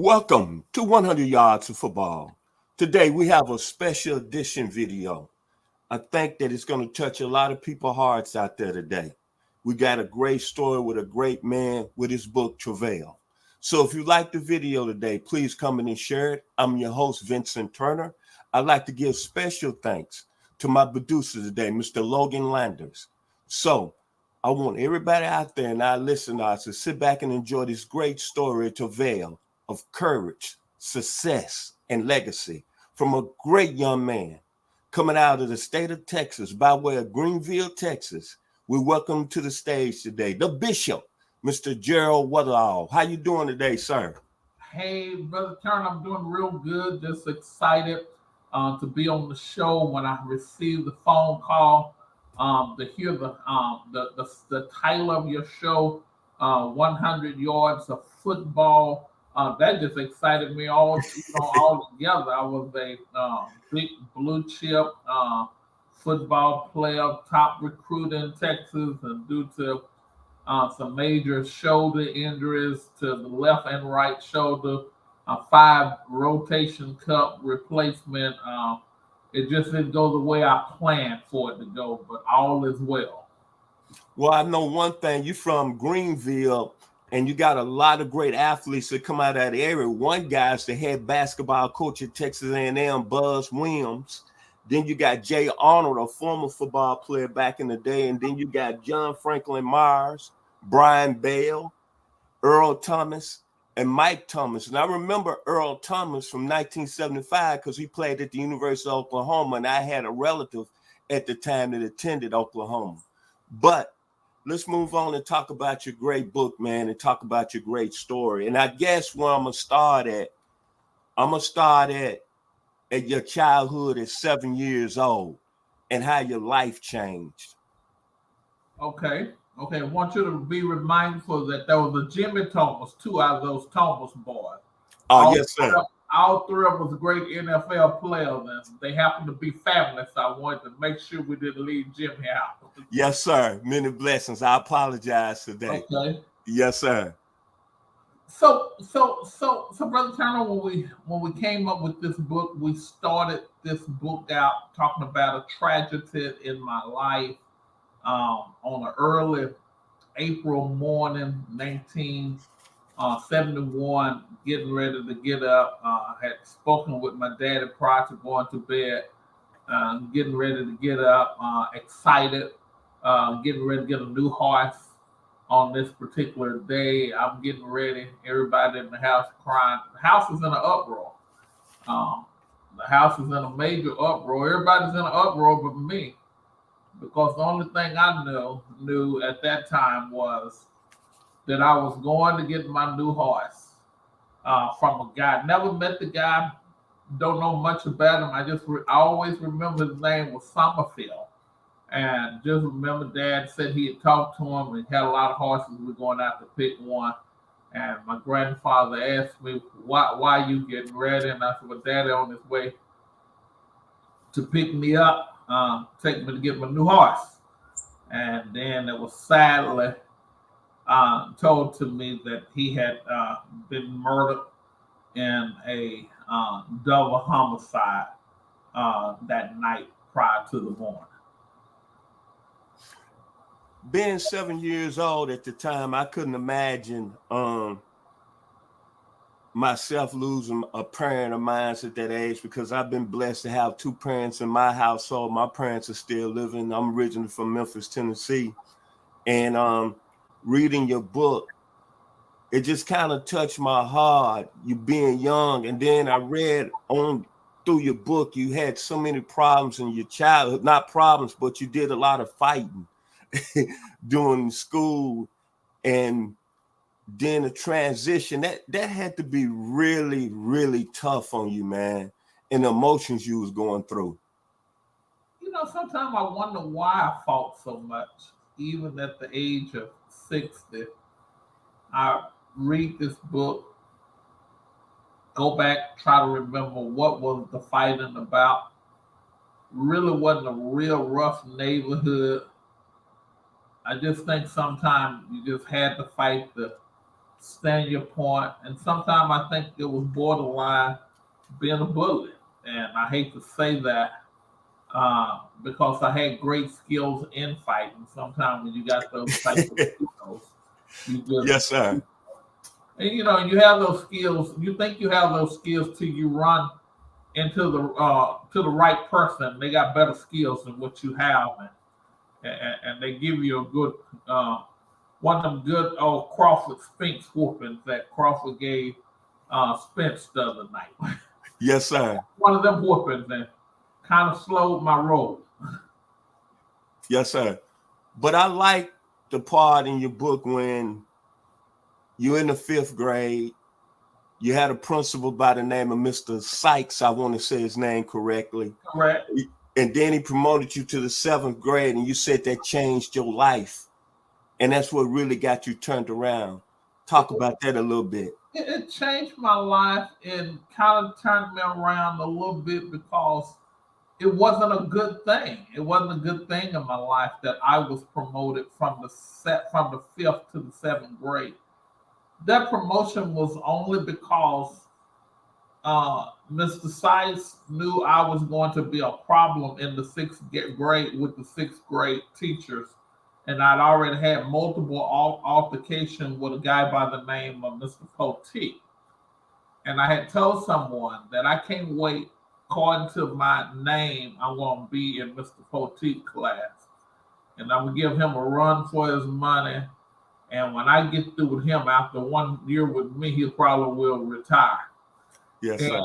Welcome to 100 Yards of Football. Today we have a special edition video. I think that it's going to touch a lot of people's hearts out there today. We got a great story with a great man with his book, Travail. So if you like the video today, please come in and share it. I'm your host, Vincent Turner. I'd like to give special thanks to my producer today, Mr. Logan Landers. So I want everybody out there and our listeners to sit back and enjoy this great story, Travail, of courage, success, and legacy from a great young man coming out of the state of Texas by way of Greenville, Texas. We welcome to the stage today the Bishop, Mr. Gerald Weatherall. How you doing today, sir? Hey, Brother Turner, I'm doing real good. Just excited to be on the show. When I received the phone call to hear the title of your show, 100 Yards of Football. That just excited me all together. I was a big blue chip football player, top recruit in Texas, and due to some major shoulder injuries to the left and right shoulder, a 5 rotation cup replacement. It just didn't go the way I planned for it to go, but all is well. Well, I know one thing. You're from Greenville, and you got a lot of great athletes that come out of that area. One guy's the head basketball coach at Texas A&M, Buzz Williams. Then you got Jay Arnold, a former football player back in the day. And then you got John Franklin Myers, Brian Bell, Earl Thomas, and Mike Thomas. And I remember Earl Thomas from 1975 because he played at the University of Oklahoma, and I had a relative at the time that attended Oklahoma. But let's move on and talk about your great book, man, and talk about your great story. And I guess where I'm going to start at your childhood at 7 years old and how your life changed. Okay. I want you to be remindful that there was a Jimmy Thomas, 2 out of those Thomas boys. Yes, sir. All 3 of us great NFL players, and they happen to be family, so I wanted to make sure we didn't leave Jimmy out. Yes, sir. Many blessings. I apologize today. Okay. Yes, sir. So, Brother Turner, when we came up with this book, we started this book out talking about a tragedy in my life. On an early April morning, 1971, getting ready to get up. Had spoken with my daddy prior to going to bed. Getting ready to get up, excited, getting ready to get a new horse on this particular day. I'm getting ready. Everybody in the house crying. The house is in an uproar. The house is in a major uproar. Everybody's in an uproar but me. Because the only thing I knew at that time was that I was going to get my new horse from a guy. Never met the guy, don't know much about him. I always remember his name was Summerfield. And just remember Dad said he had talked to him and had a lot of horses. We were going out to pick one. And my grandfather asked me, why are you getting ready? And I said, well, Daddy on his way to pick me up. Take me to get my new horse. And then it was sadly told to me that he had been murdered in a double homicide that night prior to the morning. Being 7 years old at the time, I couldn't imagine myself losing a parent of mine at that age, because I've been blessed to have 2 parents in my household. My parents are still living. I'm originally from Memphis, Tennessee. And reading your book, it just kind of touched my heart, you being young. And then I read on through your book, you had so many problems in your childhood. Not problems, but you did a lot of fighting during school. And then the transition, that had to be really, really tough on you, man, and the emotions you was going through. Sometimes I wonder why I fought so much, even at the age of 60. I read this book, go back, try to remember what was the fighting about. Really wasn't a real rough neighborhood. I just think sometimes you just had to fight the stand your point, and sometimes I think it was borderline being a bully. And I hate to say that because I had great skills in fighting. Sometimes when you got those type of skills, you just Yes, sir. and you have those skills. You think you have those skills till you run into the to the right person. They got better skills than what you have, and they give you a good one of them good old Crawford Spinks whoopings that Crawford gave Spence the other night. Yes, sir. One of them whoopings and kind of slowed my roll. Yes, sir. But I like the part in your book when you're in the 5th grade. You had a principal by the name of Mr. Sykes. I want to say his name correctly. Correct. And then he promoted you to the 7th grade, and you said that changed your life. And that's what really got you turned around. Talk about that a little bit. It changed my life and kind of turned me around a little bit because it wasn't a good thing. It wasn't a good thing in my life that I was promoted from the 5th to the 7th grade. That promotion was only because Mr. Sykes knew I was going to be a problem in the 6th grade with the 6th grade teachers. And I'd already had multiple altercations with a guy by the name of Mr. Poteet. And I had told someone that I can't wait, according to my name, I'm going to be in Mr. Poteet class. And I'm going to give him a run for his money. And when I get through with him after 1 year with me, he probably will retire. Yes, and sir.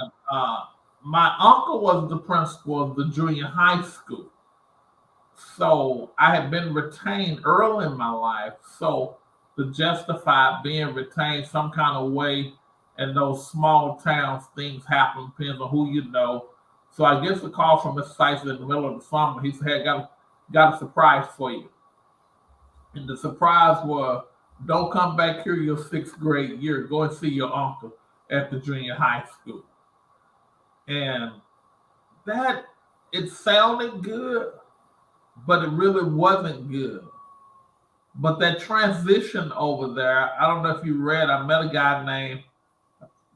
My uncle was the principal of the junior high school. So I had been retained early in my life. So to justify being retained some kind of way in those small towns, things happen, depends on who you know. So I get a call from Mr. Sykes in the middle of the summer. He said, hey, got a surprise for you. And the surprise was, don't come back here your 6th grade year. Go and see your uncle at the junior high school. And that, it sounded good, but it really wasn't good. But that transition over there, I don't know if you read, I met a guy named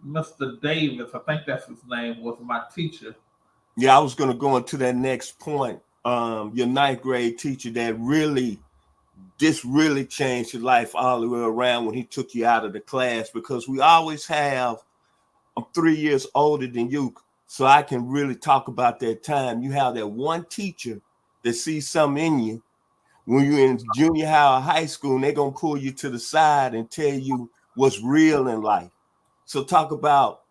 Mr. Davis. I think that's his name, was my teacher. Yeah, I was going to go into that next point. Your 9th grade teacher that really changed your life all the way around when he took you out of the class, because we always have, I'm 3 years older than you, so I can really talk about that time. You have that one teacher that sees something in you when you're in junior high or high school, and they're going to pull you to the side and tell you what's real in life. So talk about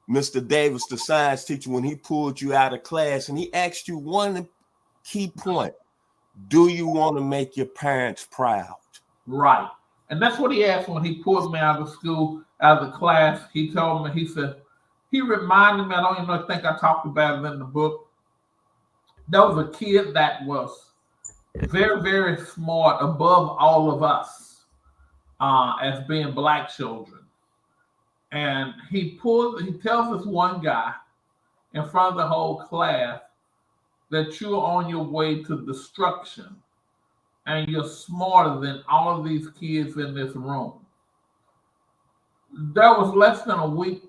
Mr. Davis, the science teacher, when he pulled you out of class and he asked you one key point. Do you want to make your parents proud? Right. And that's what he asked when he pulled me out of school, out of the class. He told me, he said, he reminded me, I don't even think I talked about it in the book. There was a kid that was very, very smart, above all of us, as being Black children. And he tells this one guy in front of the whole class that you're on your way to destruction and you're smarter than all of these kids in this room. That was less than a week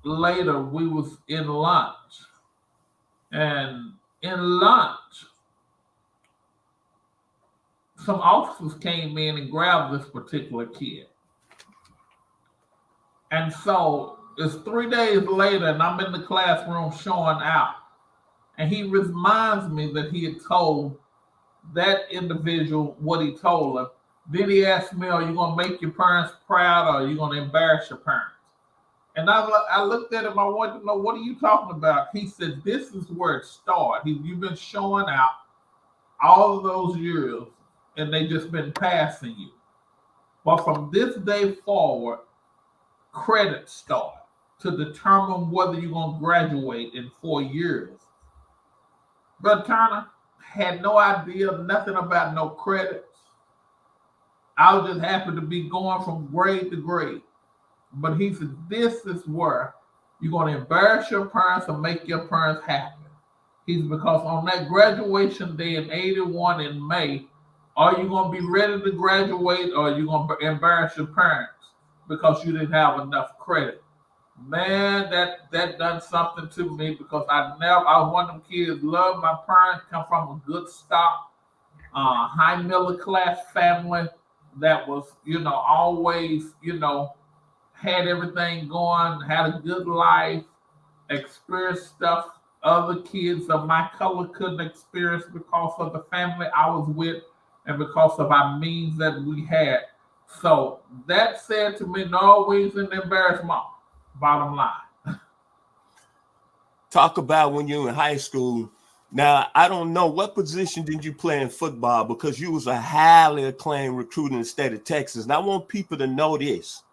later, we was in lunch. And in lunch, some officers came in and grabbed this particular kid. And so it's 3 days later, and I'm in the classroom showing out. And he reminds me that he had told that individual what he told him. Then he asked me, are you going to make your parents proud, or are you going to embarrass your parents? And I looked at him, I wanted to know, what are you talking about? He said, this is where it started. You've been showing out all of those years, and they just been passing you. But from this day forward, credits start to determine whether you're going to graduate in 4 years. Brother Turner had no idea, nothing about no credits. I was just happy to be going from grade to grade. But he said, this is where you're going to embarrass your parents and make your parents happy. He's because on that graduation day in 81 in May, are you going to be ready to graduate, or are you going to embarrass your parents? because you didn't have enough credit. Man, that done something to me because I was one of them kids, loved my parents, come from a good stock, high middle class family that was, always, had everything going, had a good life, experienced stuff other kids of my color couldn't experience because of the family I was with and because of our means that we had. So that said to me, no reason to embarrass mom. Bottom line. Talk about when you were in high school. Now, I don't know, what position did you play in football? Because you was a highly acclaimed recruit in the state of Texas. And I want people to know this.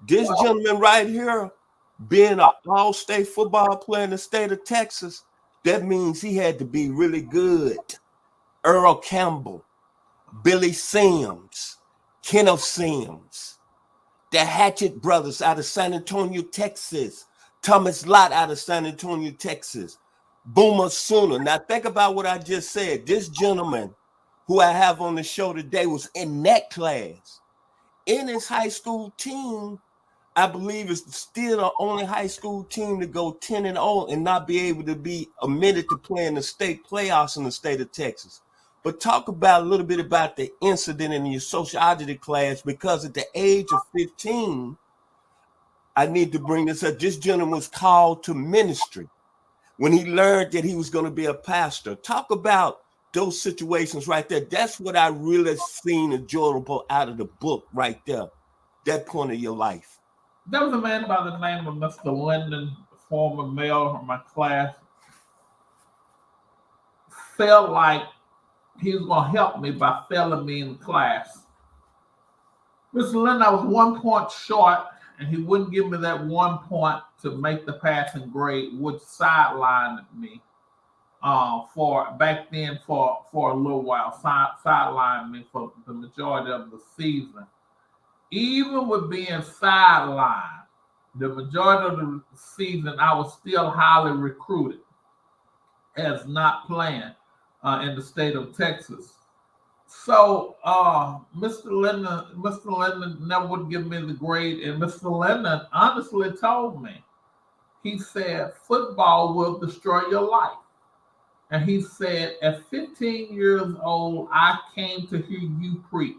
This gentleman right here, being an all-state football player in the state of Texas, that means he had to be really good. Earl Campbell, Billy Sims, Kenneth Sims, the Hatchet brothers out of San Antonio, Texas, Thomas Lott out of San Antonio, Texas, Boomer Sooner. Now think about what I just said. This gentleman who I have on the show today was in that class. In his high school team, I believe it's still the only high school team to go 10-0 and not be able to be admitted to play in the state playoffs in the state of Texas. But talk about a little bit about the incident in your sociology class, because at the age of 15, I need to bring this up. This gentleman was called to ministry when he learned that he was going to be a pastor. Talk about those situations right there. That's what I really seen enjoyable out of the book right there, that point of your life. There was a man by the name of Mr. Linden, former male of my class, felt like he was going to help me by failing me in class. Mr. Linden, I was 1 point short, and he wouldn't give me that 1 point to make the passing grade, which sidelined me for back then for a little while, sidelined me for the majority of the season. Even with being sidelined, the majority of the season, I was still highly recruited as not playing in the state of Texas. So Mr. Linden never would give me the grade, and Mr. Linden honestly told me, he said, football will destroy your life. And he said, at 15 years old, I came to hear you preach.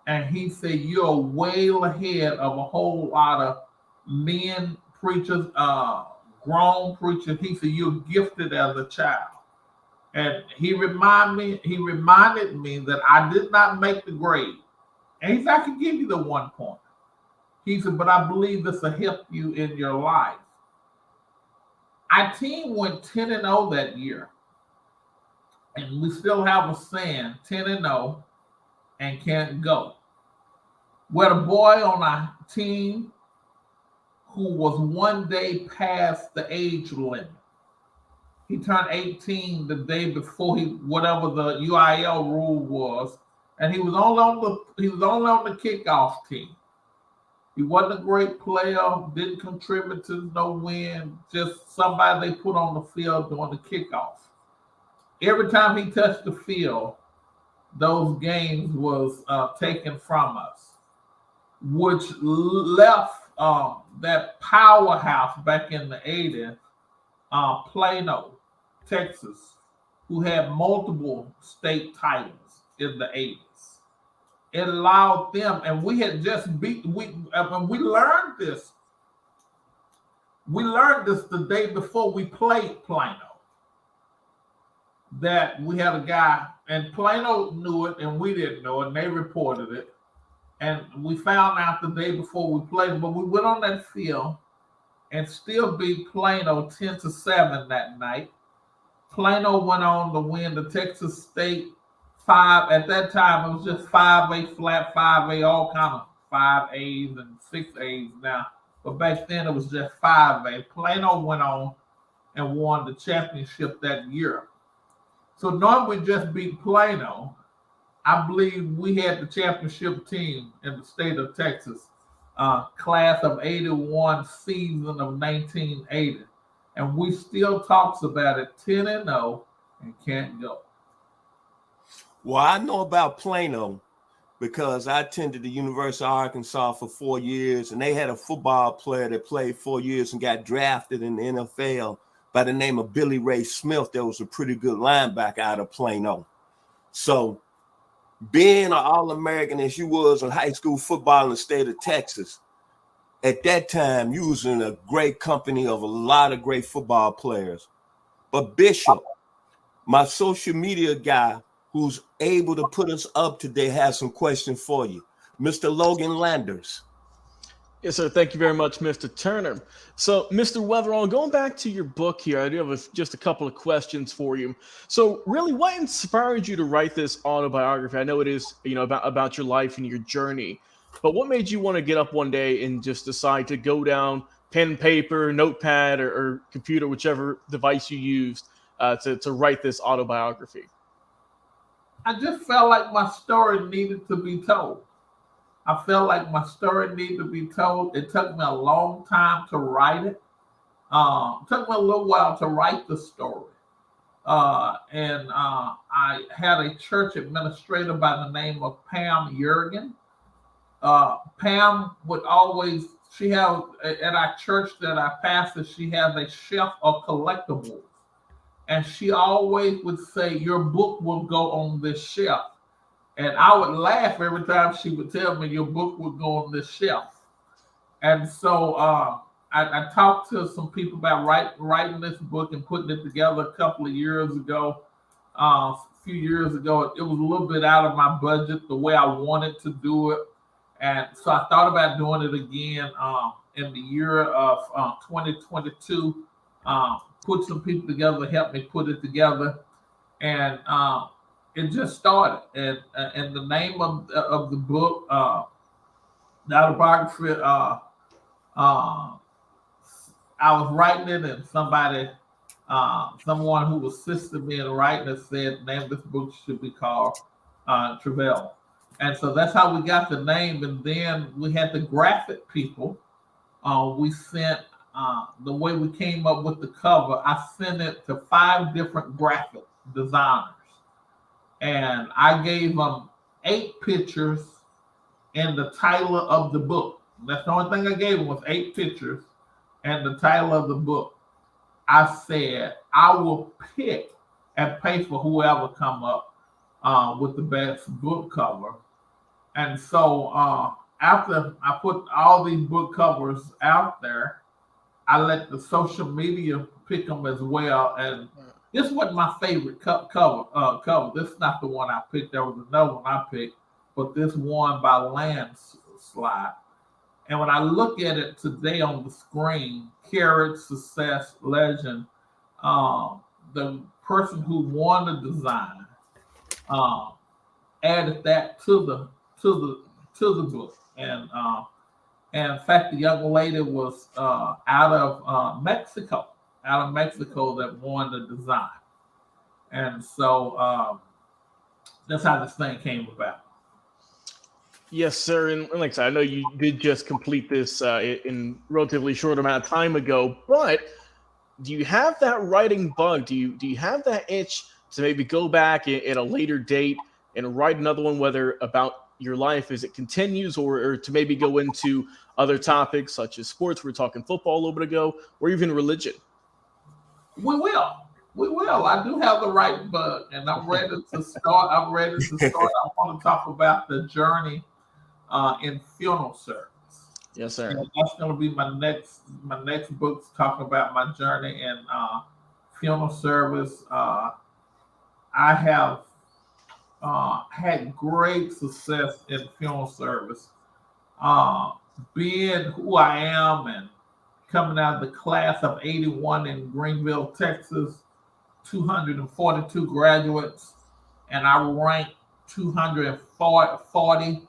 And he said, you're way ahead of a whole lot of men preachers, grown preachers. He said, you're gifted as a child. And he reminded me that I did not make the grade. And he said, I can give you the 1 point. He said, but I believe this will help you in your life. Our team went 10-0 that year. And we still have a saying, 10-0 and can't go. We had a boy on our team who was 1 day past the age limit. He turned 18 the day before whatever the UIL rule was, and he was only on the kickoff team. He wasn't a great player, didn't contribute to no win, just somebody they put on the field during the kickoff. Every time he touched the field, those games was taken from us, which left that powerhouse back in the 80s, Plano, Texas, who had multiple state titles in the 80s. It allowed them, and we had just we learned this. We learned this the day before we played Plano. That we had a guy, and Plano knew it, and we didn't know it, and they reported it. And we found out the day before we played, but we went on that field and still beat Plano 10-7 that night. Plano went on to win the Texas State 5. At that time, it was just 5A flat, 5A, all kind of 5As and 6As now. But back then, it was just 5A. Plano went on and won the championship that year. So knowing we just beat Plano, I believe we had the championship team in the state of Texas, class of 81, season of 1980. And we still talks about it, 10-0 and can't go. Well, I know about Plano because I attended the University of Arkansas for 4 years, and they had a football player that played 4 years and got drafted in the NFL by the name of Billy Ray Smith. That was a pretty good linebacker out of Plano. So being an All-American as you was in high school football in the state of Texas, at that time, you was in a great company of a lot of great football players. But Bishop, my social media guy who's able to put us up today, has some questions for you. Mr. Logan Landers. Yes, sir. Thank you very much, Mr. Turner. So, Mr. Weatherall, going back to your book here, I do have just a couple of questions for you. So, really, what inspired you to write this autobiography? I know it is, about your life and your journey, but what made you want to get up one day and just decide to go down pen, paper, notepad, or computer, whichever device you used, to write this autobiography? I just felt like my story needed to be told. I felt like my story needed to be told. It took me a long time to write it. It took me a little while to write the story. And I had a church administrator by the name of Pam Jurgen. Pam would always, she has, at our church that I pastor, she has a shelf of collectibles. And she always would say, your book will go on this shelf. And I would laugh every time she would tell me your book would go on this shelf. And so I talked to some people about writing this book and putting it together a couple of years ago. A few years ago, it was a little bit out of my budget, the way I wanted to do it. And so I thought about doing it again in the year of 2022. Put some people together, help me put it together. And it just started, and the name of the book, the autobiography. I was writing it, and someone who assisted me in writing it said, the name of this book should be called Travail. And so that's how we got the name. And then we had the graphic people. We sent the way we came up with the cover. I sent it to 5 different graphic designers. And I gave them 8 pictures and the title of the book. That's the only thing I gave them was 8 pictures and the title of the book. I said, I will pick and pay for whoever come up with the best book cover. And so after I put all these book covers out there, I let the social media pick them as well. And this wasn't my favorite cover. This is not the one I picked. There was another one I picked, but this one by Landslide. And when I look at it today on the screen, Carrot Success Legend, the person who won the design added that to the book. And in fact, the young lady was out of Mexico that won the design. And so that's how this thing came about. Yes, sir. And like I said, I know you did just complete this in relatively short amount of time ago, but do you have that writing bug? Do you have that itch to maybe go back at a later date and write another one, whether about your life as it continues or to maybe go into other topics such as sports? We were talking football a little bit ago, or even religion. We will. I do have the right bug, and I'm ready to start. I want to talk about the journey in funeral service. Yes, sir. And that's going to be my next book, talking about my journey in funeral service. I have had great success in funeral service. Being who I am and coming out of the class of 81 in Greenville, Texas, 242 graduates, and I ranked 240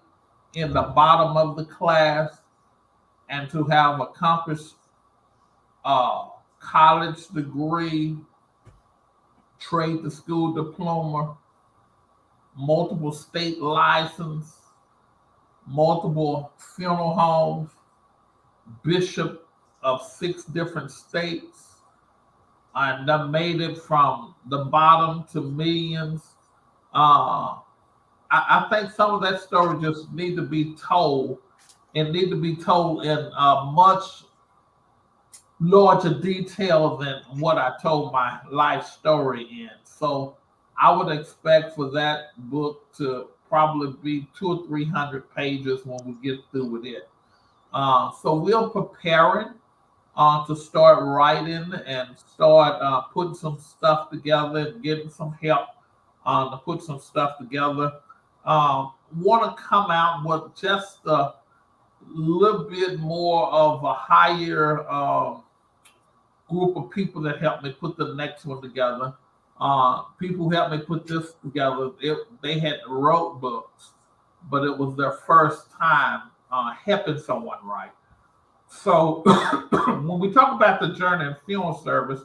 in the bottom of the class, and to have accomplished college degree, trade to school diploma, multiple state license, multiple funeral homes, bishop of 6 different states. I made it from the bottom to millions. I think some of that story just need to be told, and need to be told in much larger detail than what I told my life story in. So I would expect for that book to probably be 200 or 300 pages when we get through with it. So we're preparing to start writing and start putting some stuff together and getting some help to put some stuff together. Want to come out with just a little bit more of a higher group of people that helped me put the next one together. People who helped me put this together, they had wrote books, but it was their first time helping someone write. So when we talk about the journey and funeral service,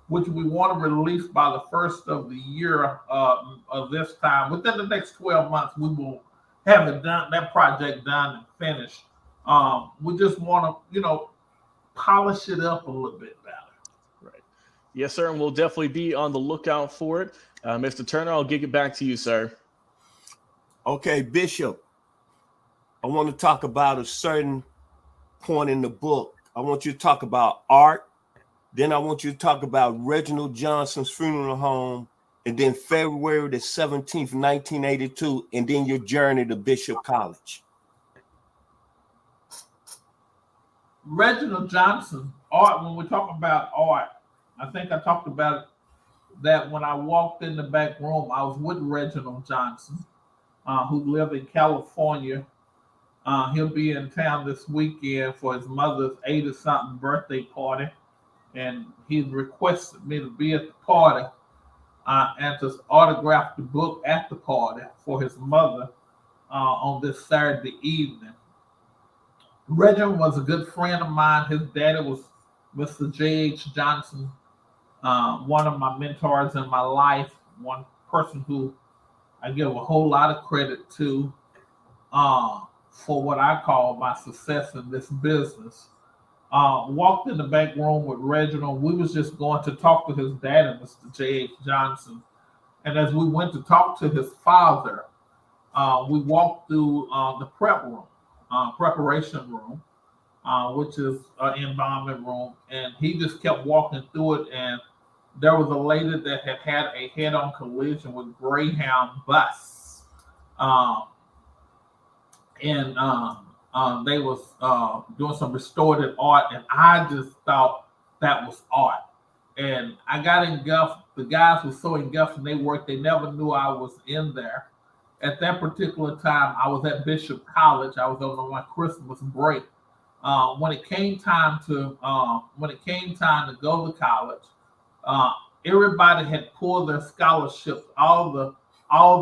which we want to release by the first of the year of this time, within the next 12 months, we will have it done, that project done and finished. We just want to, polish it up a little bit better. Right. Yes, sir. And we'll definitely be on the lookout for it. Mr. Turner, I'll give it back to you, sir. Okay, Bishop, I want to talk about a certain point in the book. I want you to talk about art. Then I want you to talk about Reginald Johnson's funeral home. And then February the 17th, 1982. And then your journey to Bishop College. Reginald Johnson, art, when we're talking about art, I think I talked about that when I walked in the back room. I was with Reginald Johnson, who lived in California. He'll be in town this weekend for his mother's 80-something birthday party. And he requested me to be at the party and to autograph the book at the party for his mother on this Saturday evening. Reginald was a good friend of mine. His daddy was Mr. J.H. Johnson, one of my mentors in my life, one person who I give a whole lot of credit to for what I call my success in this business. Walked in the back room with Reginald. We was just going to talk to his daddy, Mr. J.H. Johnson. And as we went to talk to his father, we walked through the preparation room, which is an embalming room. And he just kept walking through it. And there was a lady that had a head-on collision with Greyhound bus. They was doing some restorative art, and I just thought that was art. And I got engulfed. The guys were so engulfed in their work, they never knew I was in there. At that particular time, I was at Bishop College. I was on my Christmas break. When it came time to go to college, everybody had pulled their scholarships. All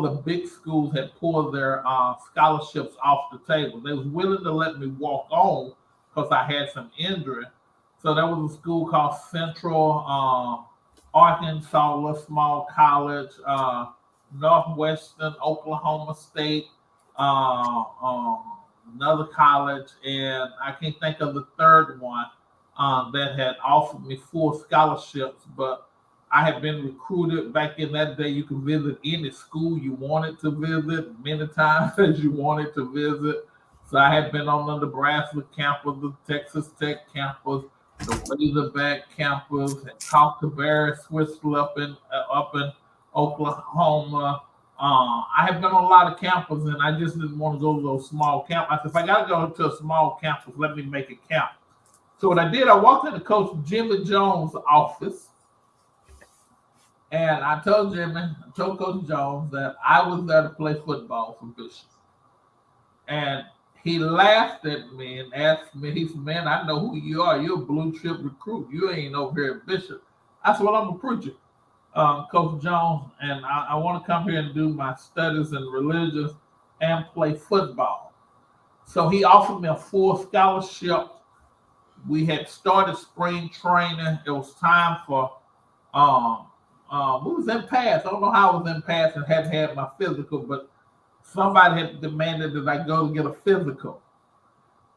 the big schools had pulled their scholarships off the table. They was willing to let me walk on because I had some injury. So there was a school called Central Arkansas, a little small college, Northwestern, Oklahoma State, another college, and I can't think of the third one that had offered me full scholarships, but I had been recruited back in that day. You could visit any school you wanted to visit many times as you wanted to visit. So I had been on the Nebraska campus, the Texas Tech campus, the Razorback campus, and talked to Barry Swistle up in Oklahoma. I have been on a lot of campuses, and I just didn't want to go to those small campuses. I said, if I got to go to a small campus, let me make it count. So what I did, I walked into Coach Jimmy Jones' office. And I told Coach Jones that I was there to play football for Bishop. And he laughed at me and asked me, he said, man, I know who you are. You're a blue chip recruit. You ain't over here at Bishop. I said, well, I'm a preacher, Coach Jones, and I want to come here and do my studies in religion and play football. So he offered me a full scholarship. We had started spring training. It was time for we was in pass. I don't know how I was in pass and hadn't had my physical, but somebody had demanded that I go to get a physical.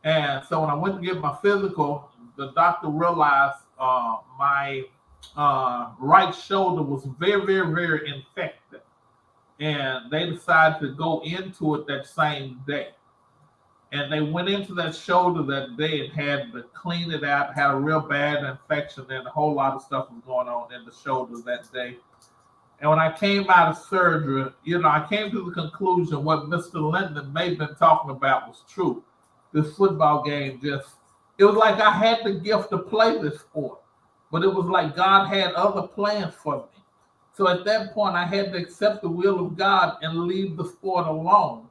And so when I went to get my physical, the doctor realized my right shoulder was very, very, very infected. and they decided to go into it that same day. And they went into that shoulder that day and had to clean it out, had a real bad infection, and a whole lot of stuff was going on in the shoulder that day. And when I came out of surgery, I came to the conclusion what Mr. Linden may have been talking about was true. This football game it was like I had the gift to play this sport, but it was like God had other plans for me. So at that point, I had to accept the will of God and leave the sport alone.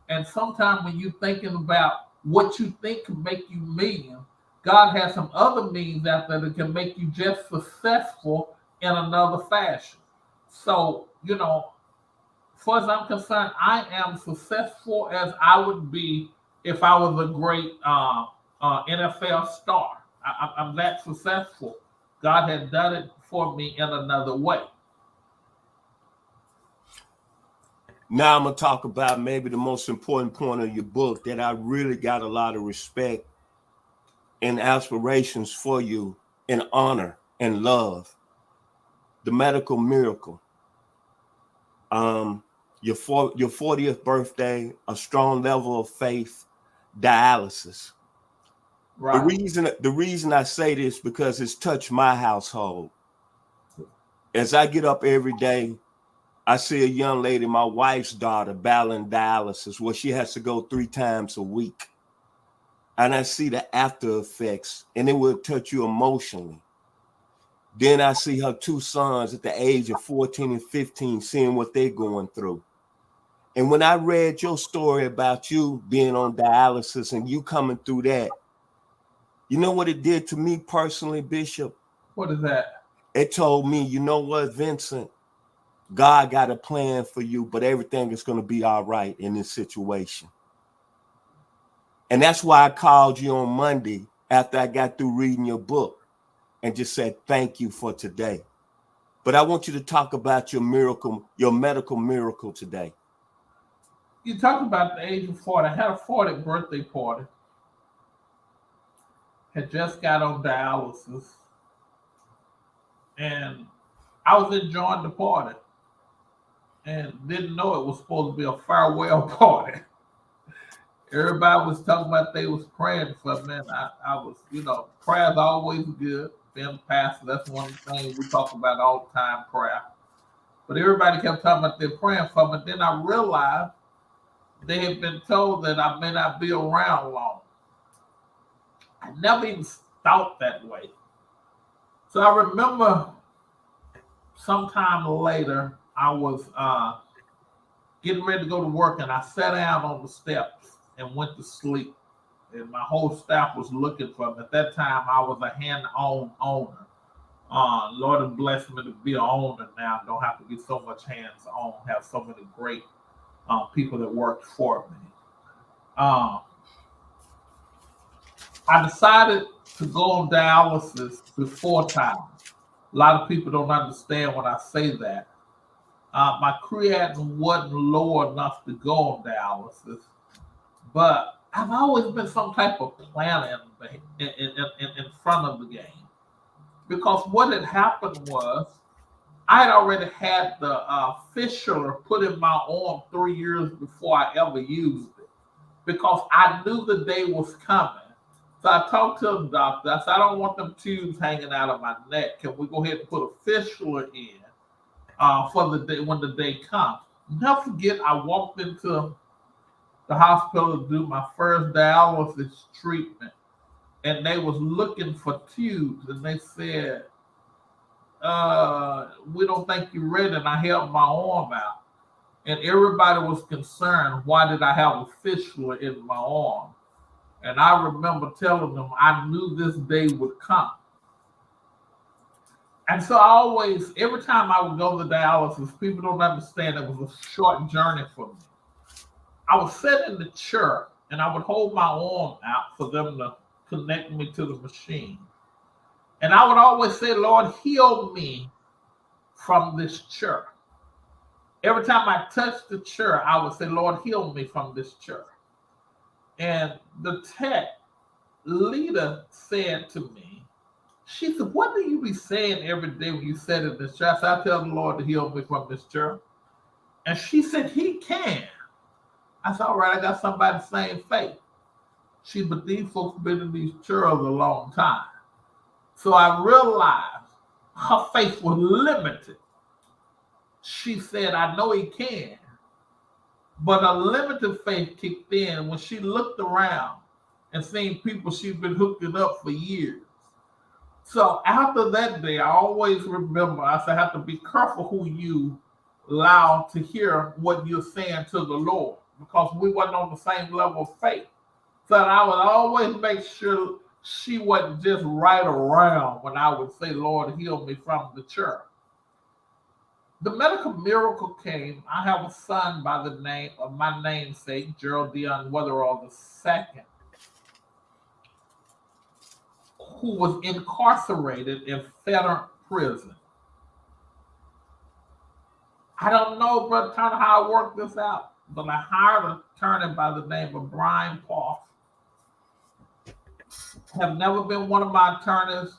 And sometimes when you're thinking about what you think can make you million, God has some other means out there that can make you just successful in another fashion. So, as far as I'm concerned, I am successful as I would be if I was a great NFL star. I'm that successful. God has done it for me in another way. Now I'm going to talk about maybe the most important point of your book that I really got a lot of respect and aspirations for you and honor and love. The medical miracle. Your 40th birthday, a strong level of faith, dialysis. Right. The reason I say this because it's touched my household. As I get up every day, I see a young lady, my wife's daughter, battling dialysis where she has to go 3 times a week. And I see the after effects, and it will touch you emotionally. Then I see her 2 sons at the age of 14 and 15, seeing what they're going through. And when I read your story about you being on dialysis and you coming through that, you know what it did to me personally, Bishop? What is that? It told me, you know what, Vincent? God got a plan for you, but everything is going to be all right in this situation. And that's why I called you on Monday after I got through reading your book and just said, thank you for today. But I want you to talk about your miracle, your medical miracle today. You talked about the age of 40. I had a 40th birthday party. Had just got on dialysis. And I was enjoying the party. And didn't know it was supposed to be a farewell party. Everybody was talking about they was praying for me. And I was, prayer's always good. Being a pastor, that's one of the things we talk about all the time, prayer. But everybody kept talking about they're praying for me. Then I realized they had been told that I may not be around long. I never even thought that way. So I remember sometime later, I was getting ready to go to work, and I sat down on the steps and went to sleep. And my whole staff was looking for me. At that time, I was a hand-owned owner. Lord has blessed me to be an owner now. I don't have to be so much hands-on, have so many great people that worked for me. I decided to go on dialysis before time. A lot of people don't understand when I say that. My creatinine wasn't low enough to go on dialysis, but I've always been some type of planner in front of the game. Because what had happened was I had already had the fissure put in my arm 3 years before I ever used it. Because I knew the day was coming. So I talked to the doctor. I said, I don't want them tubes hanging out of my neck. Can we go ahead and put a fistula in for the day when the day comes? Never forget, I walked into the hospital to do my first dialysis treatment, and they was looking for tubes, and they said, we don't think you're ready. And I held my arm out, and everybody was concerned. Why did I have a fistula in my arm? And I remember telling them I knew this day would come. And so I always, every time I would go to dialysis, people don't understand it was a short journey for me. I would sit in the chair and I would hold my arm out for them to connect me to the machine. And I would always say, Lord, heal me from this chair. Every time I touched the chair, I would say, Lord, heal me from this chair. And the tech leader said to me, she said, what do you be saying every day when you sit in this chair? I said, I tell the Lord to heal me from this chair. And she said, he can. I said, all right, I got somebody the same faith. She, but these folks been in these churches a long time. So I realized her faith was limited. She said, I know he can. But a limited faith kicked in when she looked around and seen people she'd been hooking up for years. So after that day, I always remember, I said, I have to be careful who you allow to hear what you're saying to the Lord, because we wasn't on the same level of faith. So I would always make sure she wasn't just right around when I would say, Lord, heal me from the church. The medical miracle came. I have a son by the name of my namesake, Gerald Deon Weatherall II, who was incarcerated in federal prison. I don't know, Brother Turner, how I worked this out, but I hired an attorney by the name of Brian Poff. Have never been one of my attorneys,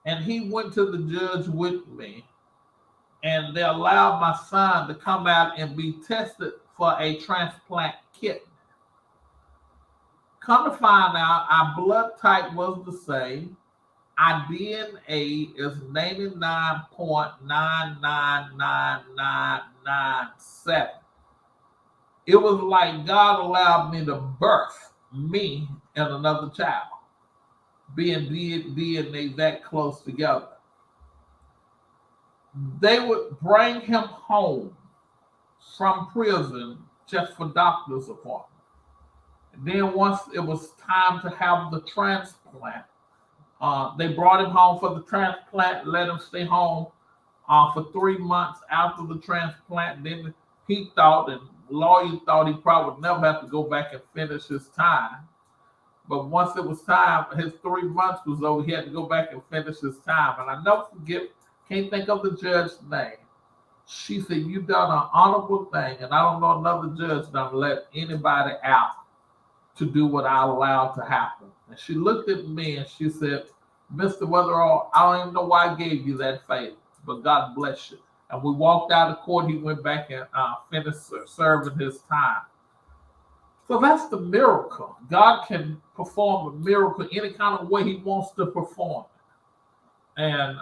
and he went to the judge with me, and they allowed my son to come out and be tested for a transplant kidney. Come to find out, our blood type was the same. Our DNA is 99.999997. It was like God allowed me to birth me and another child, being DNA that close together. They would bring him home from prison just for doctor's appointment. And then once it was time to have the transplant, they brought him home for the transplant, let him stay home for 3 months after the transplant. Then he thought, and lawyer thought, he probably would never have to go back and finish his time. But once it was time, his 3 months was over, he had to go back and finish his time. And I never forget, can't think of the judge's name. She said, you've done an honorable thing, and I don't know another judge that let anybody out to do what I allowed to happen. And she looked at me and she said, Mr. Weatherall, I don't even know why I gave you that favor, but God bless you. And we walked out of court. He went back and finished serving his time. So that's the miracle. God can perform a miracle any kind of way he wants to perform it. And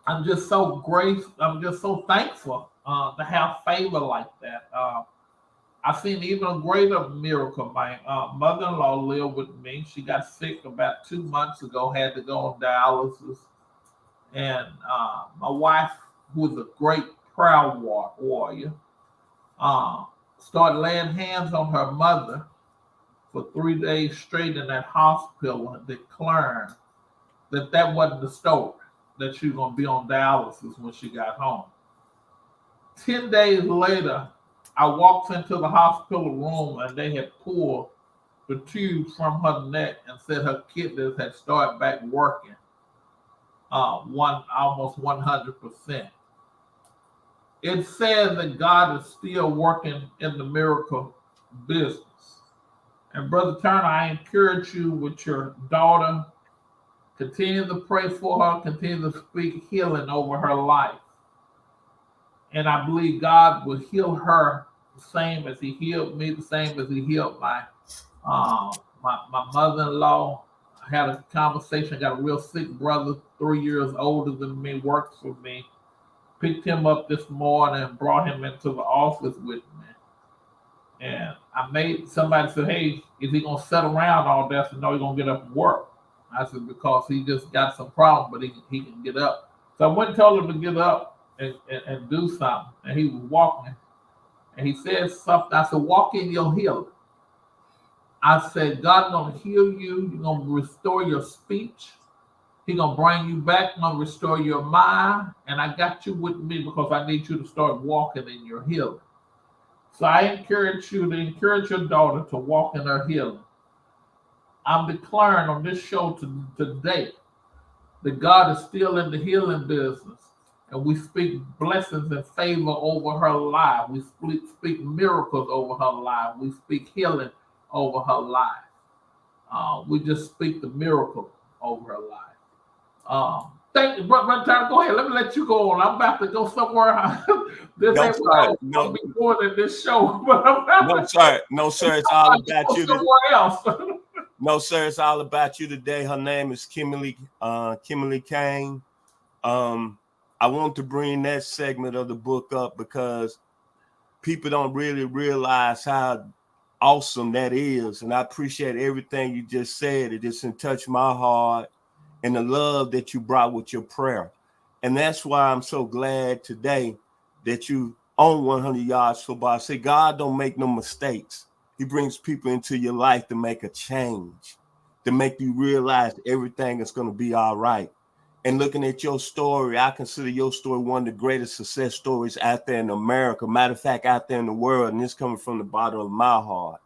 I'm just so grateful. I'm just so thankful to have favor like that. I've seen even a greater miracle. My mother-in-law lived with me. She got sick about 2 months ago, had to go on dialysis. And my wife, who is a great prayer warrior, started laying hands on her mother for 3 days straight in that hospital and declaring that wasn't the story, that she was going to be on dialysis when she got home. 10 days later, I walked into the hospital room and they had pulled the tubes from her neck and said her kidneys had started back working almost 100%. It says that God is still working in the miracle business. And Brother Turner, I encourage you with your daughter, continue to pray for her, continue to speak healing over her life. And I believe God will heal her the same as he healed me, the same as he healed my mother-in-law. I had a conversation, got a real sick brother, 3 years older than me, works for me. Picked him up this morning and brought him into the office with me. And somebody said, hey, is he going to sit around all day? I said, no, he's going to get up and work. I said, because he just got some problem, but he can get up. So I went and told him to get up and do something. And he was walking. And he said something. I said, walk in your healing. I said, God's going to heal you. You're going to restore your speech. He's going to bring you back. I'm going to restore your mind. And I got you with me because I need you to start walking in your healing. So I encourage you to encourage your daughter to walk in her healing. I'm declaring on this show today that God is still in the healing business. And we speak blessings and favor over her life. We speak miracles over her life. We speak healing over her life. We just speak the miracle over her life. Thank you, Brother Turner. Go ahead. Let me let you go on. I'm about to go somewhere. This No, ain't what I sir. was No, going to be doing in this show, but I'm about no, to sir. No, sir. It's all about you. somewhere else. No, sir. It's all about you today. Her name is Kimberly Kane. I want to bring that segment of the book up because people don't really realize how awesome that is. And I appreciate everything you just said. It just touched my heart and the love that you brought with your prayer. And that's why I'm so glad today that you own 100 Yards Football. I say, God don't make no mistakes. He brings people into your life to make a change, to make you realize everything is going to be all right. And looking at your story, I consider your story one of the greatest success stories out there in America. Matter of fact, out there in the world. And this coming from the bottom of my heart.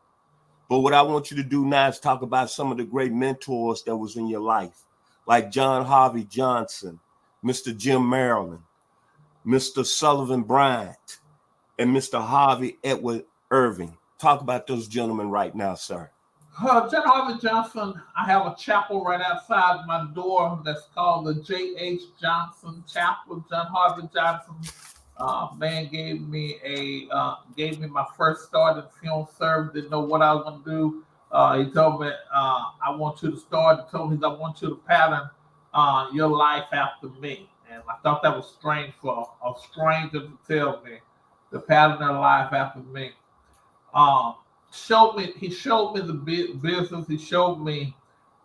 But what I want you to do now is talk about some of the great mentors that was in your life, like John Harvey Johnson, Mr. Jim Maryland, Mr. Sullivan Bryant, and Mr. Harvey Edward Irving. Talk about those gentlemen right now, sir. John Harvey Johnson, I have a chapel right outside my door that's called the J.H. Johnson Chapel. John Harvey Johnson, man, gave me my first start in film service. Didn't know what I was going to do. He told me, I want you to start. He told me, I want you to pattern your life after me. And I thought that was strange for a stranger to tell me to pattern their life after me. He showed me the business. He showed me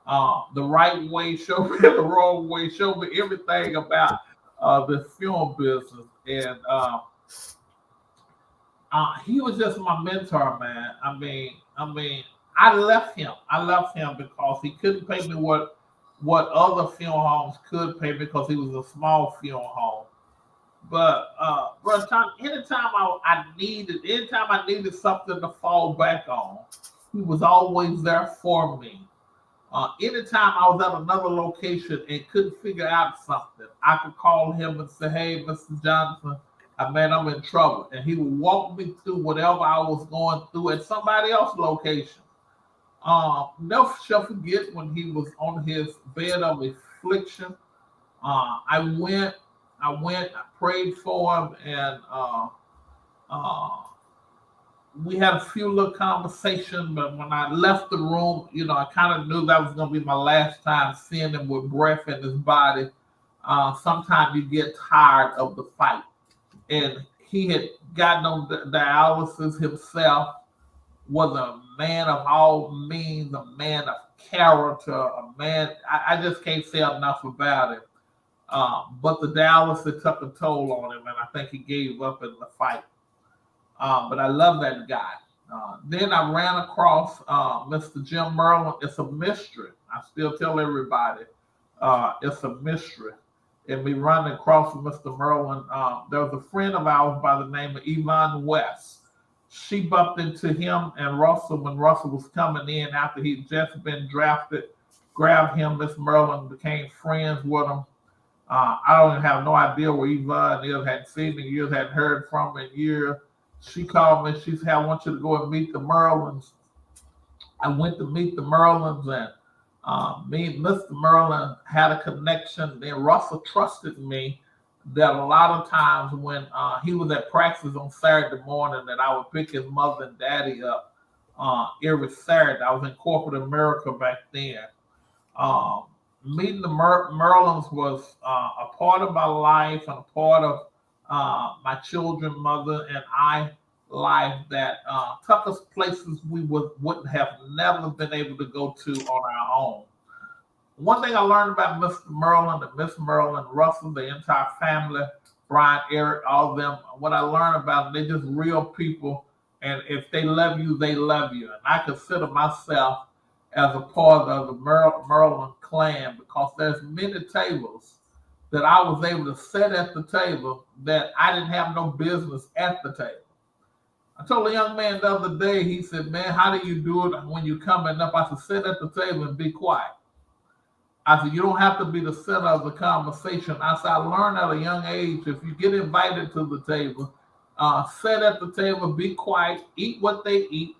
the right way, showed me the wrong way, showed me everything about the film business. And he was just my mentor, man. I mean, I left him because he couldn't pay me what other film homes could pay me because he was a small film home. But Brother Tom, anytime I needed something to fall back on, he was always there for me. Anytime I was at another location and couldn't figure out something, I could call him and say, "Hey, Mr. Johnson, I'm in trouble," and he would walk me through whatever I was going through at somebody else's location. Never shall forget when he was on his bed of affliction. I went, I prayed for him, and we had a few little conversations. But when I left the room, I kind of knew that was going to be my last time seeing him with breath in his body. Sometimes you get tired of the fight, and he had gotten on dialysis himself. Was a man of all means, a man of character, a man. I just can't say enough about him. But the dialysis took a toll on him, and I think he gave up in the fight. But I love that guy. Then I ran across Mr. Jim Merlin. It's a mystery. I still tell everybody it's a mystery. And me running across Mr. Merlin, there was a friend of ours by the name of Yvonne West. She bumped into him and Russell when Russell was coming in after he'd just been drafted, grabbed him. Miss Merlin became friends with him. I don't have no idea where Yvonne is, hadn't seen him in years, hadn't heard from him in years. She called me, she said, "I want you to go and meet the Merlins." I went to meet the Merlins, and me and Mr. Merlin had a connection. Then Russell trusted me that a lot of times when he was at practice on Saturday morning, that I would pick his mother and daddy up every Saturday. I was in corporate America back then. Meeting the Merlins was a part of my life and a part of my children, mother, and I life that took us places we wouldn't have never been able to go to on our own. One thing I learned about Mr. Merlin and Miss Merlin, Russell, the entire family, Brian, Eric, all of them, what I learned about them, they're just real people. And if they love you, they love you. And I consider myself as a part of the Merlin clan because there's many tables that I was able to sit at the table that I didn't have no business at the table. I told a young man the other day, he said, "Man, how do you do it when you're coming up?" I said, "Sit at the table and be quiet." I said, "You don't have to be the center of the conversation." I said, "I learned at a young age, if you get invited to the table, sit at the table, be quiet, eat what they eat,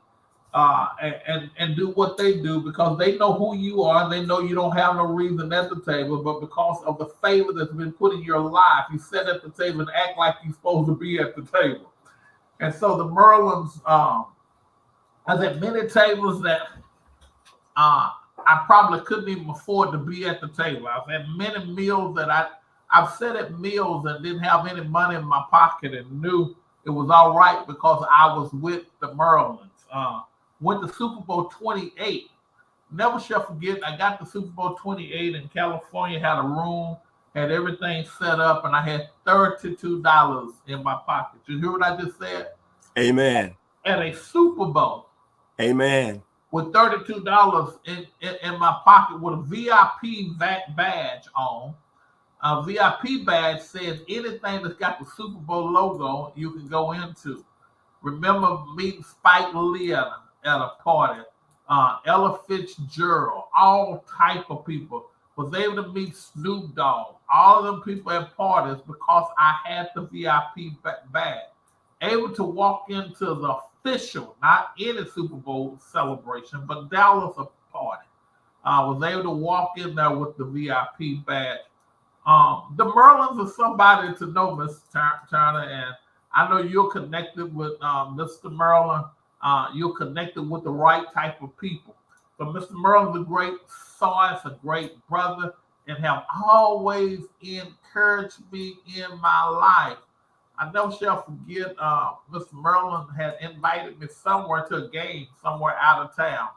and do what they do because they know who you are and they know you don't have no reason at the table, but because of the favor that's been put in your life, you sit at the table and act like you're supposed to be at the table. And so the Merlins, I had many tables that I probably couldn't even afford to be at the table. I've had many meals that I've sat at meals and didn't have any money in my pocket and knew it was all right because I was with the Merlins. Went to Super Bowl 28. Never shall forget, I got to Super Bowl 28 in California, had a room, had everything set up, and I had $32 in my pocket. You hear what I just said? Amen. At a Super Bowl. Amen. With $32 in my pocket with a VIP badge on. A VIP badge says anything that's got the Super Bowl logo you can go into. Remember meeting Spike Lee at a party, Ella Fitzgerald, all type of people. Was able to meet Snoop Dogg, all of them people at parties because I had the VIP badge. Able to walk into the official, not any Super Bowl celebration, but Dallas party. Was able to walk in there with the VIP badge. The Merlins are somebody to know, Mr. Turner, and I know you're connected with Mr. Merlin. You're connected with the right type of people. But Mr. Merlin's a great son, a great brother, and have always encouraged me in my life. I never shall forget Mr. Merlin had invited me somewhere to a game, somewhere out of town.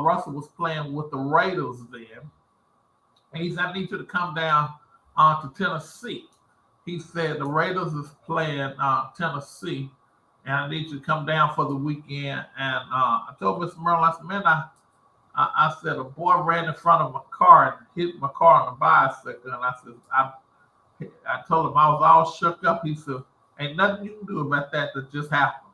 Russell was playing with the Raiders then. And he said, I need you to come down to Tennessee. He said, the Raiders is playing Tennessee, and I need you to come down for the weekend. And I told Mr. Merlin, I said, man, I said, a boy ran in front of my car and hit my car on a bicycle. And I said, I told him I was all shook up. He said, ain't nothing you can do about that just happened.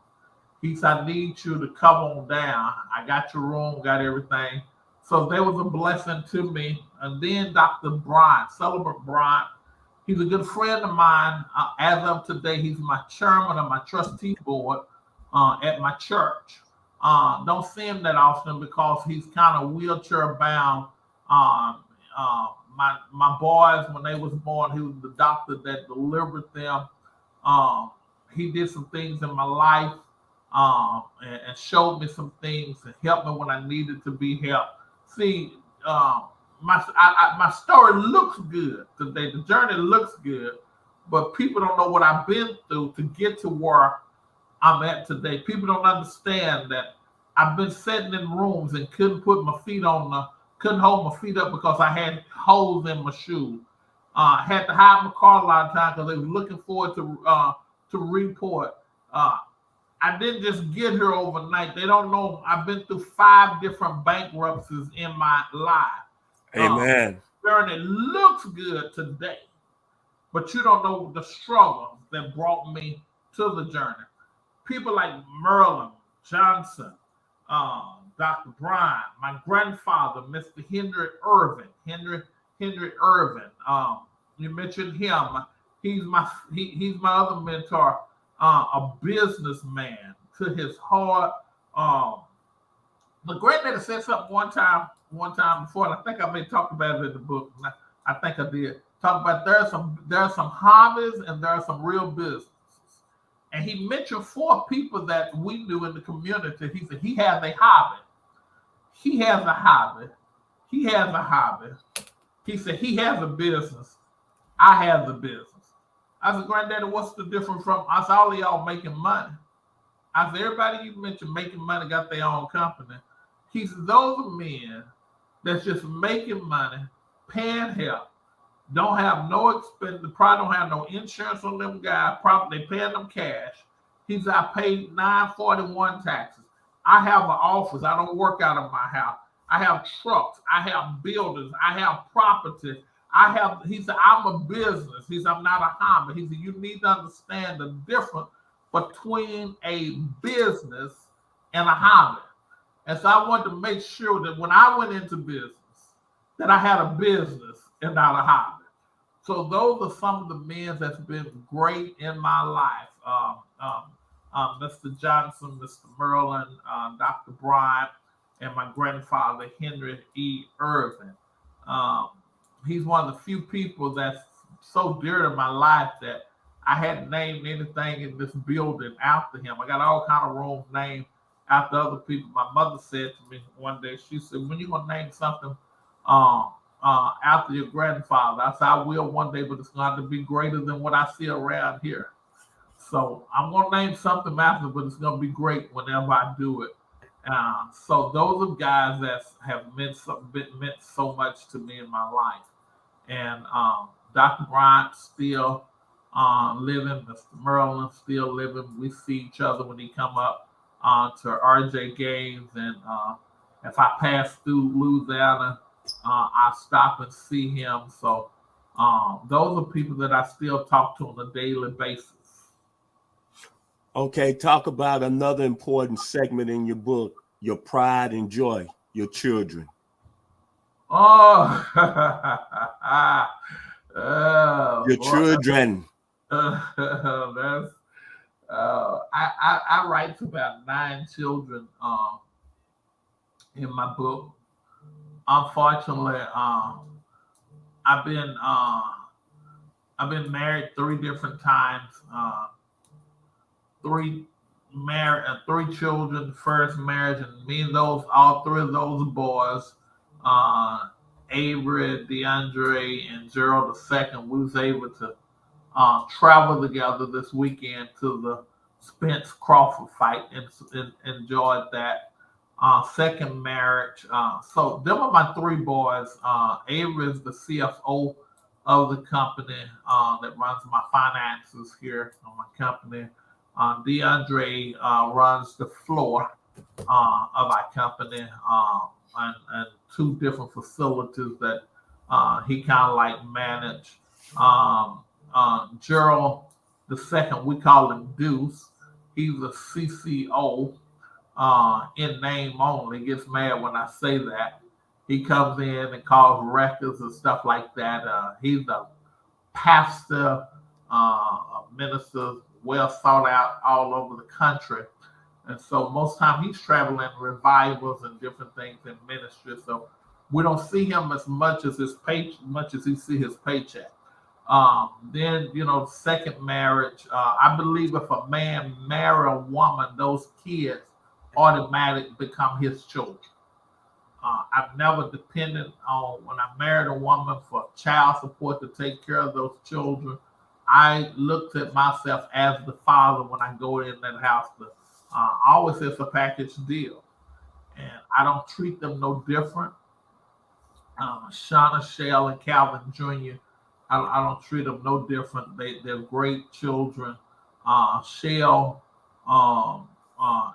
He said, I need you to come on down. I got your room, got everything. So there was a blessing to me. And then Dr. Bryant, Sullivan Bryant, he's a good friend of mine. As of today, he's my chairman of my trustee board at my church. Don't see him that often because he's kind of wheelchair bound. My boys, when they was born, he was the doctor that delivered them. He did some things in my life and showed me some things and helped me when I needed to be helped. See, my story looks good today. The journey looks good, but people don't know what I've been through to get to where I'm at today. People don't understand that I've been sitting in rooms and couldn't hold my feet up because I had holes in my shoes. Had to hide my car a lot of times because they were looking forward to report. I didn't just get here overnight. They don't know I've been through 5 different bankruptcies in my life. Amen. Journey looks good today, but you don't know the struggles that brought me to the journey. People like Merlin Johnson, Dr. Bryant, my grandfather, Mr. Henry Irvin. You mentioned him. He's my other mentor, a businessman to his heart. My granddaddy said something one time before, and I think I may talk about it in the book. I think I did talk about there are some hobbies and there are some real businesses. And he mentioned 4 people that we knew in the community. He said he has a hobby. He has a hobby. He has a hobby. He said he has a business. I have the business. I said, Granddaddy, what's the difference from us? All of y'all making money. I said, everybody you mentioned making money got their own company. He said, those are men that's just making money, paying help, don't have no expense, probably don't have no insurance on them guys, probably they paying them cash. He said, I paid 941 taxes. I have an office. I don't work out of my house. I have trucks. I have buildings. I have property. He said, I'm a business. He said, I'm not a hobby. He said, you need to understand the difference between a business and a hobby. And so I wanted to make sure that when I went into business, that I had a business and not a hobby. So those are some of the men that's been great in my life. Mr. Johnson, Mr. Merlin, Dr. Bryant, and my grandfather, Henry E. Irvin. Um, he's one of the few people that's so dear to my life that I hadn't named anything in this building after him. I got all kind of rooms named after other people. My mother said to me one day, she said, when you gonna name something after your grandfather? I said, I will one day, but it's going to have to be greater than what I see around here. So I'm going to name something after, but it's going to be great whenever I do it. So those are guys that have meant so much to me in my life. And Dr. Bryant still living, Mr. Merlin still living. We see each other when he come up to RJ games, and if I pass through Louisiana, I stop and see him. So those are people that I still talk to on a daily basis. Okay, talk about another important segment in your book, your pride and joy, your children. Oh, Your boy, children. that's I write about 9 children in my book. Unfortunately, I've been married 3 different times. 3 children, first marriage, and me and all 3 of those boys, Avery, DeAndre, and Gerald II, we was able to travel together this weekend to the Spence Crawford fight and enjoyed that. Second marriage. So them are my 3 boys. Avery is the CFO of the company that runs my finances here on my company. DeAndre runs the floor of our company and 2 different facilities that he kind of like manage. Gerald II, we call him Deuce. He's a CCO in name only. He gets mad when I say that. He comes in and calls records and stuff like that. He's a pastor, a minister, well sought out all over the country. And so most time he's traveling revivals and different things in ministry. So we don't see him as much as he see his paycheck. Then, second marriage, I believe if a man marry a woman, those kids automatically become his children. I've never depended on, when I married a woman, for child support to take care of those children. I looked at myself as the father when I go in that house. Always it's a package deal, and I don't treat them no different. Shauna, Shell, and Calvin Jr., I don't treat them no different. They're great children. Shell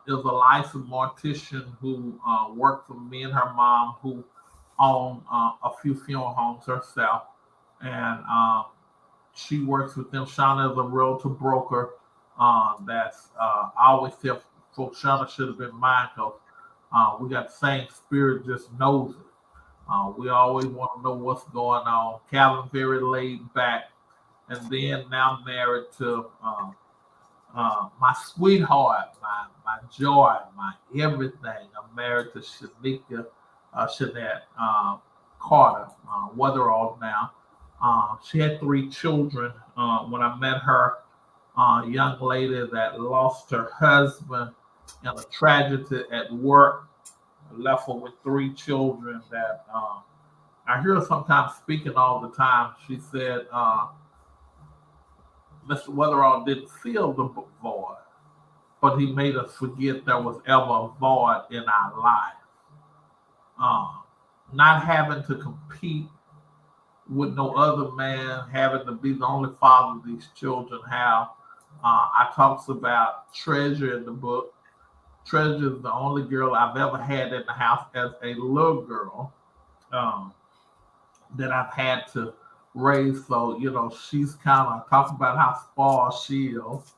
is a licensed mortician who worked for me and her mom, who own a few funeral homes herself, and she works with them. Shauna is a realtor broker. That's I always tell folks Shauna should have been mine, because we got the same spirit, just knows it. We always want to know what's going on. Calvin very laid back, and then now married to my sweetheart, my joy, my everything. I'm married to Shanika Shanette Carter Weatherall now. She had 3 children when I met her. A young lady that lost her husband in a tragedy at work, left her with 3 children that I hear her sometimes speaking all the time. She said Mr. Weatherall didn't feel the void, but he made us forget there was ever a void in our life. Not having to compete with no other man, having to be the only father these children have. I talks about Treasure in the book. Treasure is the only girl I've ever had in the house as a little girl that I've had to raise. So, she's kind of talking about how spoiled she is.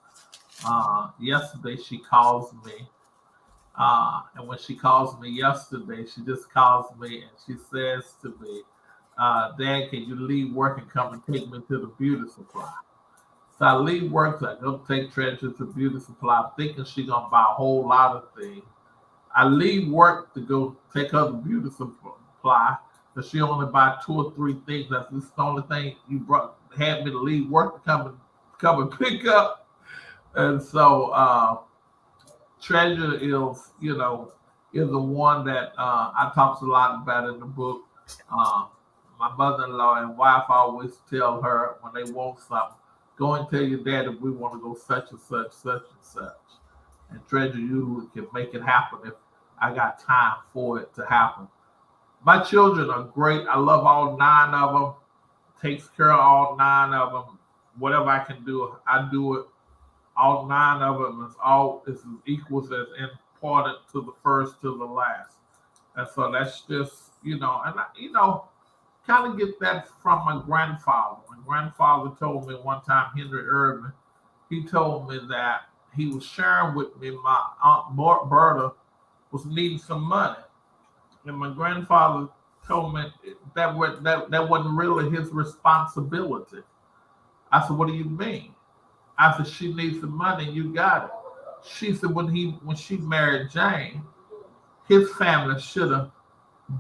Yesterday, she calls me. And when she calls me yesterday, she just calls me and she says to me, Dad, can you leave work and come and take me to the beauty supply? So I leave work, so I go take Treasure to beauty supply, thinking she gonna buy a whole lot of things. I leave work to go take her to beauty supply, but she only buy 2 or 3 things. That's the only thing you had me to leave work to come and pick up. And so Treasure is, is the one that I talks a lot about in the book. Uh, my mother-in-law and wife always tell her when they want something, go and tell your dad if we want to go such and such, such and such. And Treasure usually can make it happen if I got time for it to happen. My children are great. I love all 9 of them. Takes care of all 9 of them. Whatever I can do, I do it. All 9 of them is as equal as important to the first to the last. And so that's just, and kind of get that from my grandfather. My grandfather told me one time, Henry Irvin, he told me that he was sharing with me my Aunt Berta was needing some money. And my grandfather told me that wasn't really his responsibility. I said, what do you mean? I said, she needs some money, you got it. She said when she married Jane, his family should have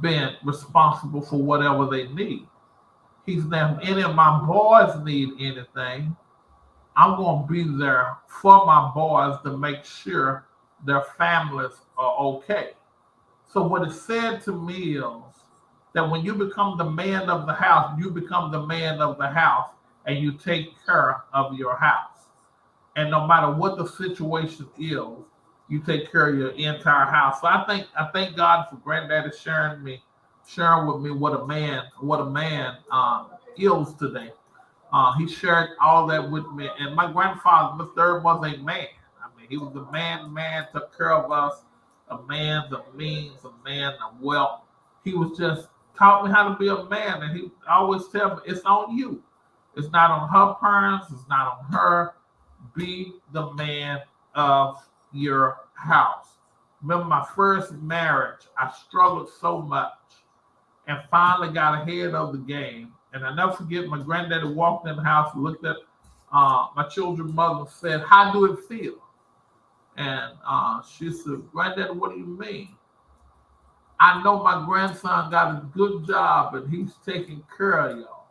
been responsible for whatever they need. He said, now if any of my boys need anything, I'm going to be there for my boys to make sure their families are okay. So what it said to me is that when you become the man of the house, you become the man of the house and you take care of your house. And no matter what the situation is, you take care of your entire house. So I thank God for Granddaddy sharing with me what a man is today. He shared all that with me. And my grandfather, Mr. Irvin, was a man. I mean, he was a man, took care of us, a man of means, a man of wealth. He was just taught me how to be a man. And he always tell me, it's on you. It's not on her parents. It's not on her. Be the man of your house. Remember my first marriage, I struggled so much and finally got ahead of the game. And I never forget my granddaddy walked in the house, looked at my children's mother and said, how do it feel? And she said, Granddaddy, what do you mean? I know my grandson got a good job and he's taking care of y'all.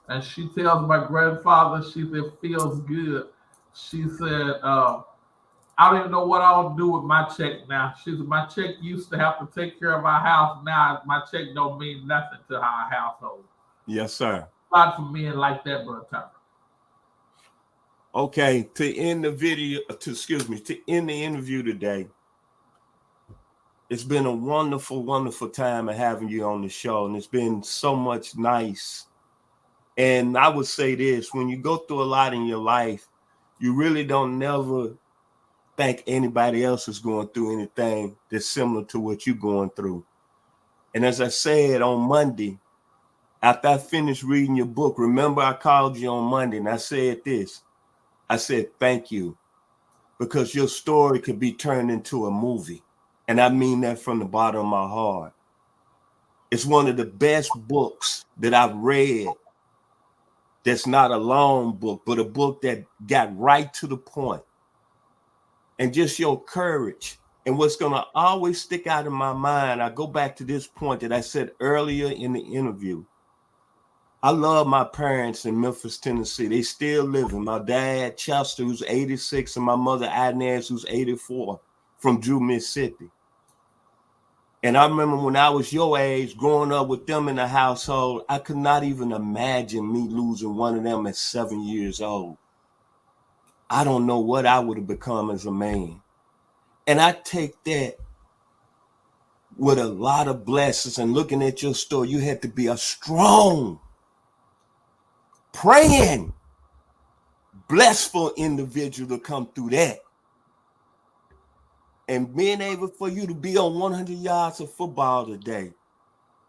And she tells my grandfather, she said, it feels good. She said, I don't even know what I'll do with my check now. She said, my check used to have to take care of our house. Now my check don't mean nothing to our household. Yes, sir. A lot for men like that, Brother Turner. Okay, to end the interview today, it's been a wonderful, wonderful time of having you on the show. And it's been so much nice. And I would say this, when you go through a lot in your life, you really don't never think anybody else is going through anything that's similar to what you're going through. And as I said on Monday, after I finished reading your book, remember I called you on Monday and I said this. I said, thank you, because your story could be turned into a movie. And I mean that from the bottom of my heart. It's one of the best books that I've read. That's not a long book, but a book that got right to the point. And just your courage. And what's going to always stick out in my mind, I go back to this point that I said earlier in the interview. I love my parents in Memphis, Tennessee. They still living. My dad, Chester, who's 86, and my mother, Inez, who's 84, from Drew, Mississippi. And I remember when I was your age, growing up with them in the household, I could not even imagine me losing one of them at 7 years old. I don't know what I would have become as a man. And I take that with a lot of blessings. And looking at your story, you had to be a strong, praying, blessful individual to come through that. And being able for you to be on 100 yards of football today,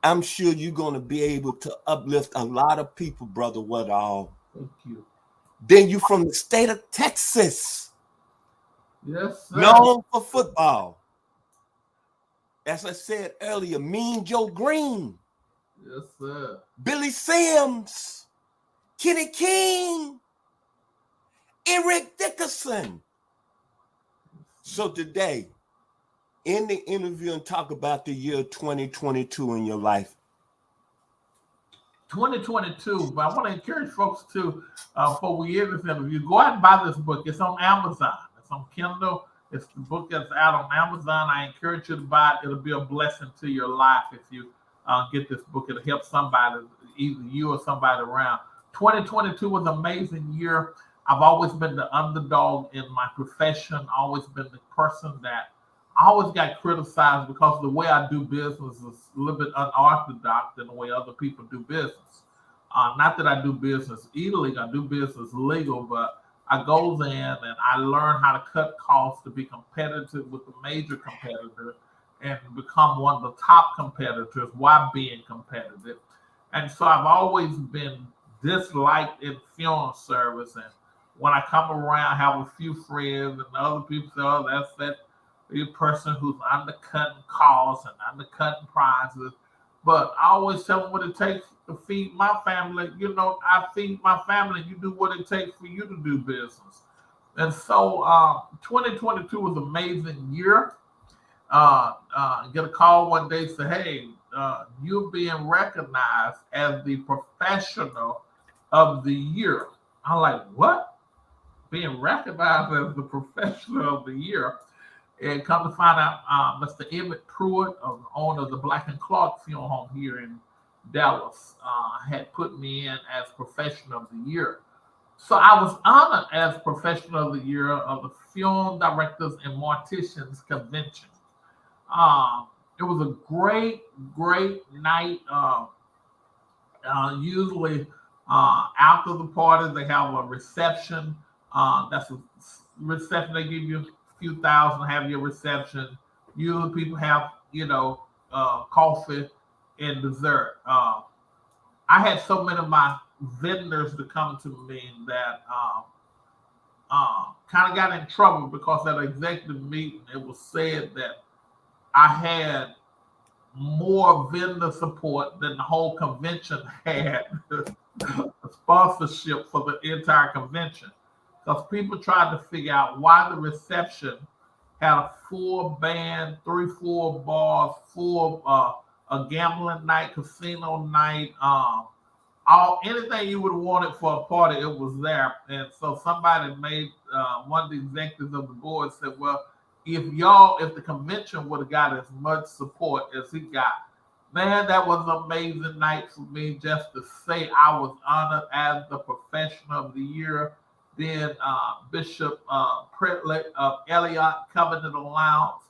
I'm sure you're going to be able to uplift a lot of people, Brother Weatherall. Thank you. Then you from the state of Texas. Yes, sir. Known for football. As I said earlier, Mean Joe Green. Yes, sir. Billy Sims. Kenny King. Eric Dickerson. So today, in the interview, and talk about the year 2022 in your life. 2022, but I want to encourage folks to, before we end this interview, go out and buy this book. It's on Amazon. It's on Kindle. It's the book that's out on Amazon. I encourage you to buy it. It'll be a blessing to your life if you get this book. It'll help somebody, either you or somebody around. 2022 was an amazing year. I've always been the underdog in my profession, always been the person that I always got criticized because the way I do business is a little bit unorthodox than the way other people do business. Not that I do business illegal, I do business legal, but I go in and I learn how to cut costs to be competitive with the major competitor and become one of the top competitors while being competitive. And so I've always been disliked in funeral service. And when I come around, I have a few friends and other people say, oh, that's that person who's undercutting costs and undercutting prices. But I always tell them what it takes to feed my family. You know, I feed my family. You do what it takes for you to do business. And so 2022 was an amazing year. Get a call one day, say, hey, you're being recognized as the professional of the year. I'm like, what? Being recognized as the professional of the year. And come to find out, Mr. Emmett Pruitt, the owner of the Black and Clark Funeral Home here in Dallas, had put me in as Professional of the Year. So I was honored as Professional of the Year of the Funeral Directors and Morticians Convention. It was a great night. Usually after the party, they have a reception. That's a reception. They give you few thousand, have your reception. Usually people have, coffee and dessert. I had so many of my vendors to come to me that kind of got in trouble because at an executive meeting, it was said that I had more vendor support than the whole convention had sponsorship for the entire convention. Because people tried to figure out why the reception had a full band, 3-4 bars, full a gambling night, casino night, anything you would have wanted for a party, it was there. And so somebody made one of the executives of the board said, well, if the convention would have got as much support as he got, man, that was an amazing night for me just to say I was honored as the Professional of the Year. Then Bishop Pretley of Elliott Covenant Alliance,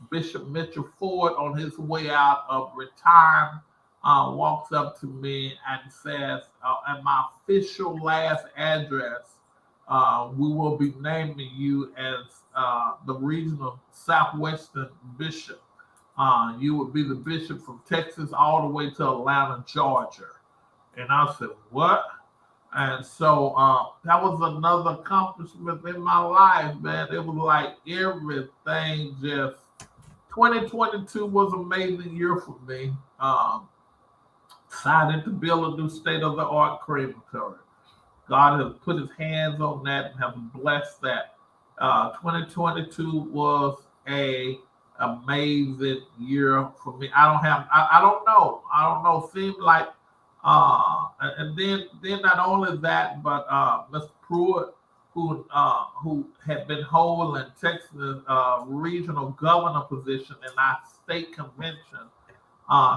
Bishop Mitchell Ford on his way out of retirement walks up to me and says, at my official last address, we will be naming you as the regional Southwestern Bishop. You would be the bishop from Texas all the way to Atlanta, Georgia. And I said, what? And so that was another accomplishment in my life, man. It was like everything just 2022 was an amazing year for me. Decided to build a new state-of-the-art crematory. God has put his hands on that and have blessed that. 2022 was a amazing year for me. I don't know. Seemed like and then not only that, but Mr. Pruitt, who had been holding Texas regional governor position in our state convention,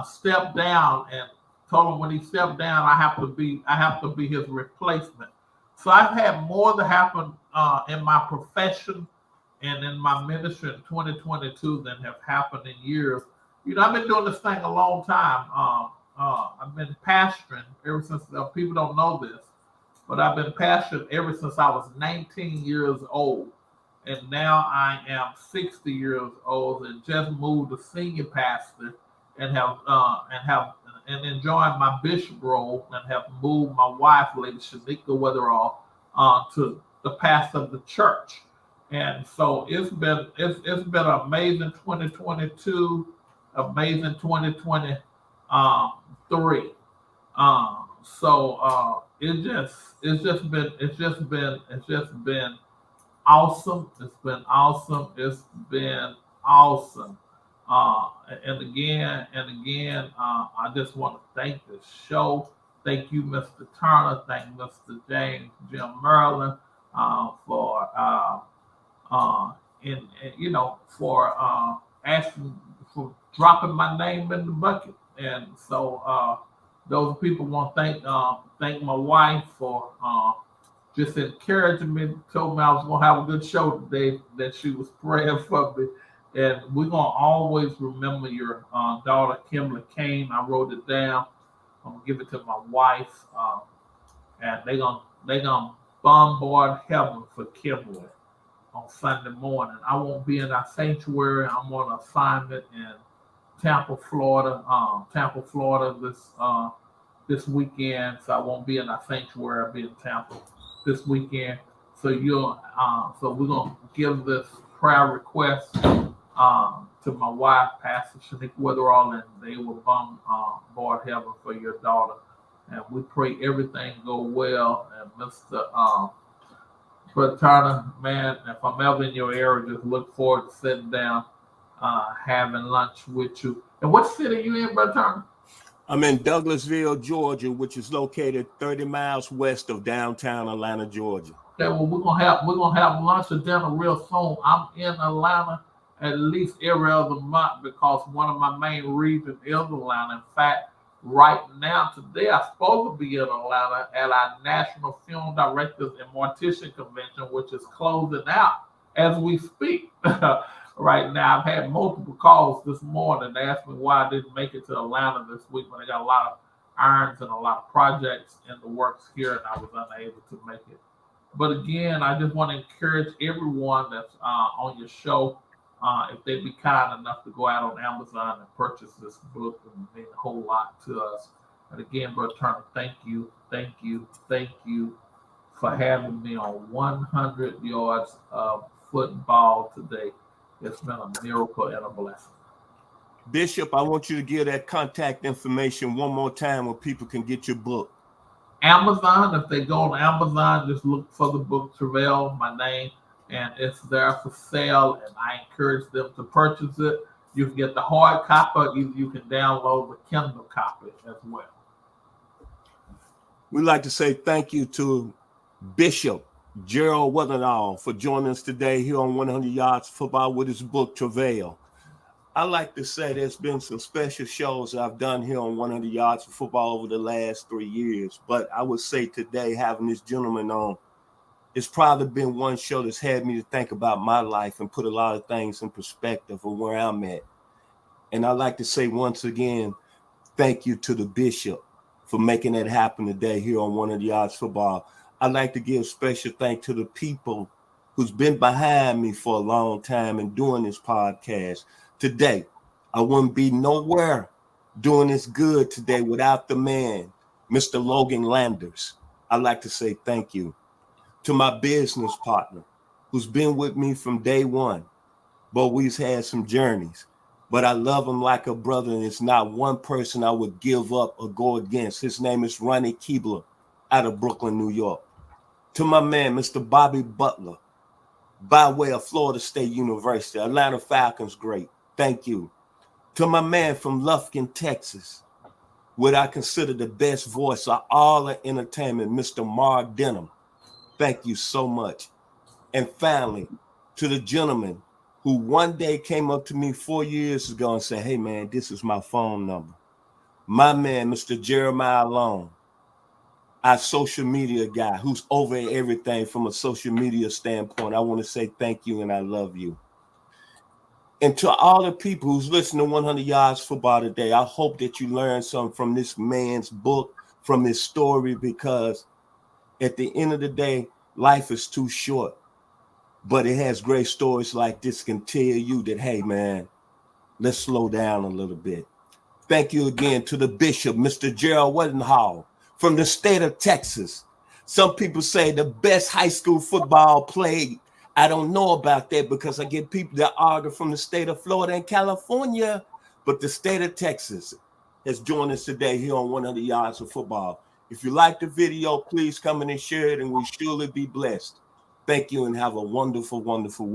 stepped down and told him when he stepped down, I have to be his replacement. So I've had more that happened in my profession and in my ministry in 2022 than have happened in years. I've been doing this thing a long time. I've been pastoring ever since, people don't know this, but I've been pastoring ever since I was 19 years old. And now I am 60 years old and just moved to senior pastor and have enjoying my bishop role and have moved my wife, Lady Shanika Weatherall, to the pastor of the church. And so it's been an amazing 2022, amazing 2023. it's just been awesome. It's been awesome. It's been awesome. And again, I just want to thank the show. Thank you, Mr. Turner. Thank Mr. James Jim Merlin for uh, for asking for dropping my name in the bucket. And so those people want to thank my wife for just encouraging me, told me I was gonna have a good show today, that she was praying for me. And we're gonna always remember your daughter Kimberly Kane. I wrote it down. I'm gonna give it to my wife, and they gonna bombard heaven for Kimberly on Sunday morning. I won't be in our sanctuary. I'm on assignment in Tampa, Florida this weekend. So I won't be in our sanctuary. I'll be in Tampa this weekend. So we're gonna give this prayer request to my wife, Pastor Shanique Weatherall, and they will bombard heaven for your daughter. And we pray everything go well. And Mr. Brother Turner, man, if I'm ever in your area, just look forward to sitting down, having lunch with you. And what city are you in, Brother Turner? I'm in Douglasville, Georgia, which is located 30 miles west of downtown Atlanta, Georgia. Okay, well, we're gonna have lunch or dinner real soon. I'm in Atlanta at least every other month because one of my main regions is Atlanta. In fact, right now, today, I'm supposed to be in Atlanta at our National Film Directors and Mortician Convention, which is closing out as we speak. Right now, I've had multiple calls this morning. They asked me why I didn't make it to Atlanta this week when I got a lot of irons and a lot of projects in the works here, and I was unable to make it. But again, I just want to encourage everyone that's on your show, if they be kind enough to go out on Amazon and purchase this book, it would mean a whole lot to us. And again, Brother Turner, thank you for having me on 100 yards of football today. It's been a miracle and a blessing. Bishop, I want you to give that contact information one more time where people can get your book. Amazon, if they go on Amazon, just look for the book Travail, my name, and it's there for sale, and I encourage them to purchase it. You can get the hard copy, or you can download the Kindle copy as well. We'd like to say thank you to Bishop Gerald Weatherall for joining us today here on 100 Yards Football with his book, Travail. I like to say there's been some special shows I've done here on 100 Yards of Football over the last 3 years, but I would say today having this gentleman on, it's probably been one show that's had me to think about my life and put a lot of things in perspective of where I'm at. And I'd like to say once again, thank you to the Bishop for making that happen today here on 100 Yards Football. I'd like to give special thanks to the people who's been behind me for a long time and doing this podcast. Today, I wouldn't be nowhere doing this good today without the man, Mr. Logan Landers. I'd like to say thank you to my business partner who's been with me from day one, but we've had some journeys. But I love him like a brother, and it's not one person I would give up or go against. His name is Ronnie Keebler out of Brooklyn, New York. To my man, Mr. Bobby Butler, by way of Florida State University, Atlanta Falcons great. Thank you. To my man from Lufkin, Texas, what I consider the best voice of all the entertainment, Mr. Mark Denham. Thank you so much. And finally, to the gentleman who one day came up to me 4 years ago and said, hey, man, this is my phone number. My man, Mr. Jeremiah Long, our social media guy who's over everything from a social media standpoint. I want to say thank you and I love you. And to all the people who's listening to 100 Yards Football today, I hope that you learned something from this man's book, from his story, because at the end of the day, life is too short. But it has great stories like this can tell you that, hey, man, let's slow down a little bit. Thank you again to the Bishop, Mr. Gerald Weatherall, from the state of Texas. Some people say the best high school football played. I don't know about that because I get people that argue from the state of Florida and California, but the state of Texas has joined us today here on 100 Yards of Football. If you like the video, please come in and share it, and we surely be blessed. Thank you and have a wonderful, wonderful week.